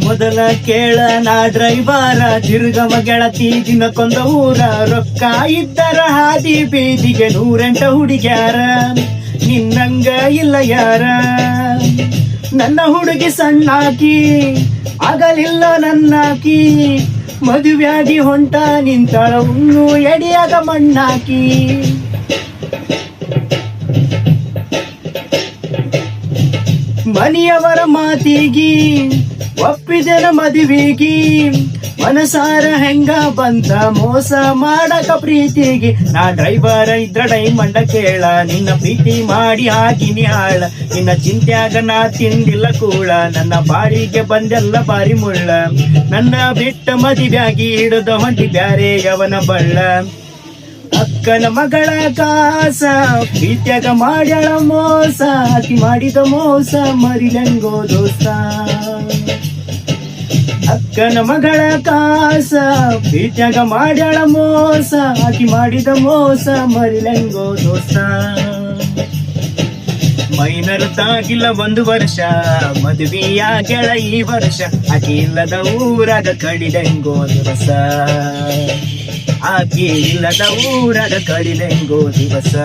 ಮೊದಲ ಕೇಳ ನಾ ಡ್ರೈವರ ತಿರುಗಮ ಗೆಳತಿ ದಿನಕ್ಕೊಂದ ಊರ ರೊಕ್ಕ ಇದ್ದರ ಹಾದಿ ಬೀದಿಗೆ 108 ಹುಡುಗ್ಯಾರ ನಿನ್ನಂಗ ಇಲ್ಲ ಯಾರ ನನ್ನ ಹುಡುಗಿ ಸಣ್ಣಾಕಿ ಆಗಲಿಲ್ಲ ನನ್ನಾಕಿ ಮದುವೆಯಾಗಿ ಹೊಂಟ ನಿಂತಾಳ ಉಣ್ಣು ಎಡಿಯಾಗ ಮಣ್ಣಾಕಿ ಮನೆಯವರ ಮಾತಿಗಿ ಒಪ್ಪಿದೆನ ಮದುವೆಗಿ ಮನಸಾರ ಹೆಂಗ ಬಂತ ಮೋಸ ಮಾಡಕ ಪ್ರೀತಿಗೆ ನಾ ಡ್ರೈವರ್ ಇದ್ರ ಡೈಮಂಡ ಕೇಳ ನಿನ್ನ ಪ್ರೀತಿ ಮಾಡಿ ಆಗಿನಿ ಹಾಳ ನಿನ್ನ ಚಿಂತ್ಯಾಗ ನಾ ತಿಂದಿಲ್ಲ ಕೂಳ ನನ್ನ ಬಾರಿಗೆ ಬಂದೆಲ್ಲ ಬಾರಿ ಮುಳ್ಳ ನನ್ನ ಬಿಟ್ಟ ಮದುವೆಯಾಗಿ ಹಿಡಿದ ಹೊಂಟಿ ಬ್ಯಾರೆ ಯವನ ಬಳ್ಳ ಅಕ್ಕನ ಮಗಳ ಕಾಸ ಪ್ರೀತ್ಯಾಗ ಮಾಡ್ಯಾಳ ಮೋಸ ಅತಿ ಮಾಡಿದ ಮೋಸ ಮರಿಲಂಗೋ ದೋಸ್ತ ಅಕ್ಕನ ಮಗಳ ಕಾಸ ಪ್ರೀತ್ಯಾಗ ಮಾಡ್ಯಾಳ ಮೋಸ ಅತಿ ಮಾಡಿದ ಮೋಸ ಮರಿಲಂಗೋ ದೋಸ್ತ ಮೈನರ್ ತಾಗಿಲ್ಲ 1 ವರ್ಷ ಮದುವೆಯಾಗ್ಯಾಳ ಈ ವರ್ಷ ಅಕಿ ಇಲ್ಲದ ಊರಾಗ ಕಡಿದಂಗೋ ದಿವಸ ಆಕೆ ಇಲ್ಲದ ಊರಾಗ ಕಡಿದಂಗೋ ದಿವಸ